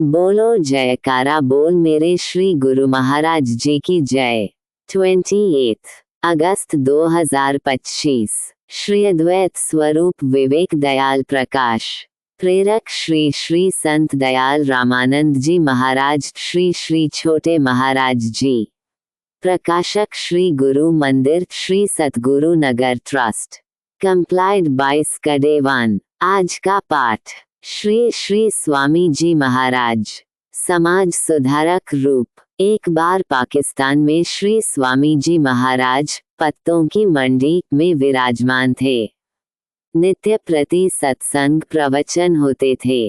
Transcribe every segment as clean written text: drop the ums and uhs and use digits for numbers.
बोलो जयकारा बोल मेरे श्री गुरु महाराज जी की जय। 28 अगस्त 2025 श्री अद्वैत स्वरूप विवेक दयाल प्रकाश। प्रेरक श्री श्री संत दयाल रामानंद जी महाराज श्री श्री छोटे महाराज जी। प्रकाशक श्री गुरु Mandir Shri Satguru Nagar trust. Compiled by स्कडेवान। आज का पाठ श्री श्री स्वामी जी महाराज समाज सुधारक रूप। एक बार पाकिस्तान में श्री स्वामी जी महाराज पत्तों की मंडी में विराजमान थे। नित्य प्रति सत्संग प्रवचन होते थे।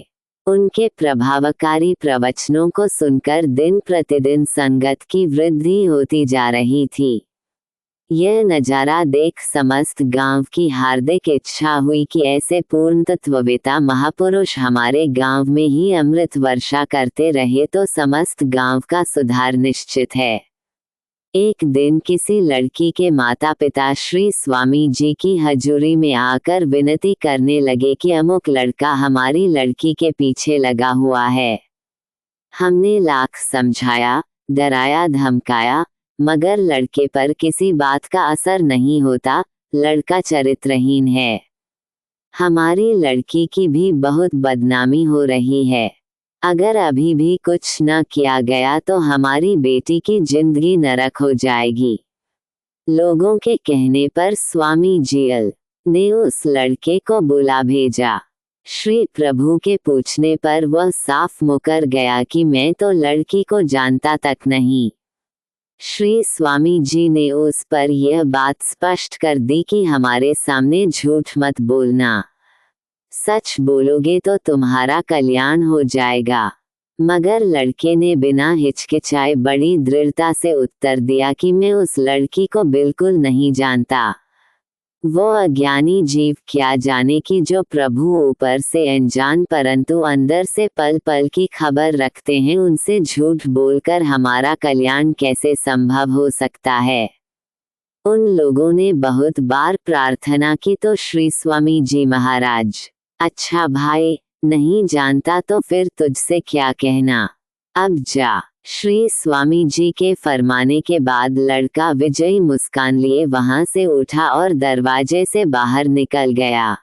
उनके प्रभावकारी प्रवचनों को सुनकर दिन प्रतिदिन संगत की वृद्धि होती जा रही थी। यह नजारा देख समस्त गांव की हार्दिक इच्छा हुई कि ऐसे पूर्ण तत्ववेता महापुरुष हमारे गांव में ही अमृत वर्षा करते रहे तो समस्त गांव का सुधार निश्चित है। एक दिन किसी लड़की के माता पिता श्री स्वामी जी की हजूरी में आकर विनती करने लगे कि अमुक लड़का हमारी लड़की के पीछे लगा हुआ है। हमने लाख समझाया, डराया, धमकाया, मगर लड़के पर किसी बात का असर नहीं होता। लड़का चरित्रहीन है। हमारी लड़की की भी बहुत बदनामी हो रही है। अगर अभी भी कुछ न किया गया तो हमारी बेटी की जिंदगी नरक हो जाएगी। लोगों के कहने पर स्वामी जीएल ने उस लड़के को बुला भेजा। श्री प्रभु के पूछने पर वह साफ मुकर गया कि मैं तो लड़की को जानता तक नहीं। श्री स्वामी जी ने उस पर यह बात स्पष्ट कर दी कि हमारे सामने झूठ मत बोलना। सच बोलोगे तो तुम्हारा कल्याण हो जाएगा। मगर लड़के ने बिना हिचकिचाए बड़ी दृढ़ता से उत्तर दिया कि मैं उस लड़की को बिल्कुल नहीं जानता। वो अज्ञानी जीव क्या जाने कि जो प्रभु ऊपर से अनजान परंतु अंदर से पल पल की खबर रखते हैं, उनसे झूठ बोलकर हमारा कल्याण कैसे संभव हो सकता है। उन लोगों ने बहुत बार प्रार्थना की तो श्री स्वामी जी महाराज, अच्छा भाई, नहीं जानता तो फिर तुझसे क्या कहना, अब जा। श्री स्वामी जी के फरमाने के बाद लड़का विजयी मुस्कान लिए वहां से उठा और दरवाजे से बाहर निकल गया।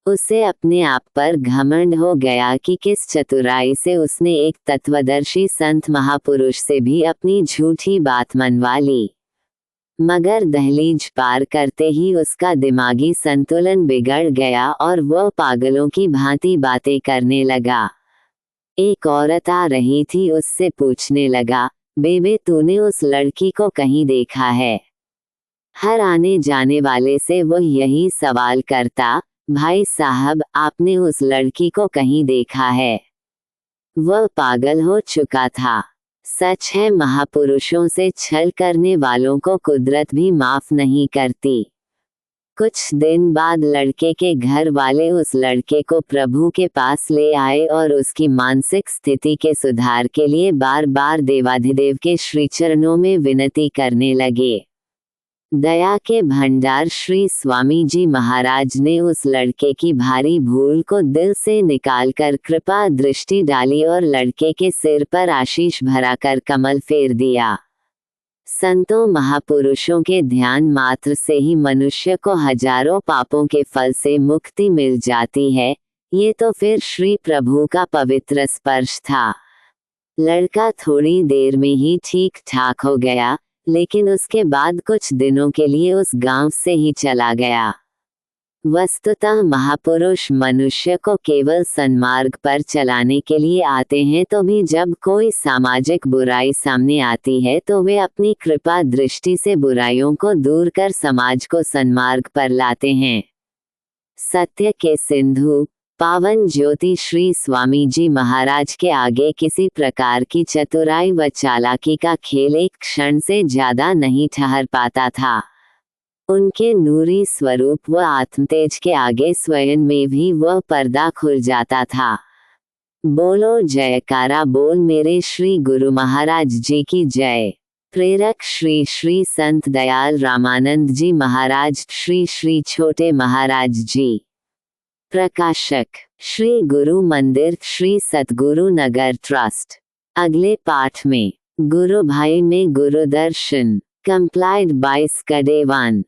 उसे अपने आप पर घमंड हो गया कि किस चतुराई से उसने एक तत्वदर्शी संत महापुरुष से भी अपनी झूठी बात मनवा ली। मगर दहलीज पार करते ही उसका दिमागी संतुलन बिगड़ गया और वह पागलों की भांति बातें करने लगा। एक औरत आ रही थी, उससे पूछने लगा, बेबे तूने उस लड़की को कहीं देखा है? हर आने जाने वाले से वह यही सवाल करता, भाई साहब आपने उस लड़की को कहीं देखा है? वह पागल हो चुका था। सच है, महापुरुषों से छल करने वालों को कुदरत भी माफ नहीं करती। कुछ दिन बाद लड़के के घर वाले उस लड़के को प्रभु के पास ले आए और उसकी मानसिक स्थिति के सुधार के लिए बार बार देवाधिदेव के श्री चरणों में विनती करने लगे। दया के भंडार श्री स्वामी जी महाराज ने उस लड़के की भारी भूल को दिल से निकालकर कृपा दृष्टि डाली और लड़के के सिर पर आशीष भराकर कमल फेर दिया। संतों महापुरुषों के ध्यान मात्र से ही मनुष्य को हजारों पापों के फल से मुक्ति मिल जाती है। ये तो फिर श्री प्रभु का पवित्र स्पर्श था। लड़का थोड़ी देर में ही ठीक ठाक हो गया, लेकिन उसके बाद कुछ दिनों के लिए उस गांव से ही चला गया। वस्तुतः महापुरुष मनुष्य को केवल सन्मार्ग पर चलाने के लिए आते हैं, तो भी जब कोई सामाजिक बुराई सामने आती है तो वे अपनी कृपा दृष्टि से बुराइयों को दूर कर समाज को सन्मार्ग पर लाते हैं। सत्य के सिंधु पावन ज्योति श्री स्वामी जी महाराज के आगे किसी प्रकार की चतुराई व चालाकी का खेल एक क्षण से ज्यादा नहीं ठहर पाता था। उनके नूरी स्वरूप व आत्मतेज के आगे स्वयं में भी वह पर्दा खुल जाता था। बोलो जयकारा बोल मेरे श्री गुरु महाराज जी की जय। प्रेरक श्री श्री संत दयाल रामानंद जी महाराज श्री श्री छोटे महाराज जी। प्रकाशक श्री गुरु मंदिर श्री सतगुरु नगर ट्रस्ट। अगले पाठ में गुरु भाई में गुरुदर्शन कंप्लाइड बाय स्कडेवान।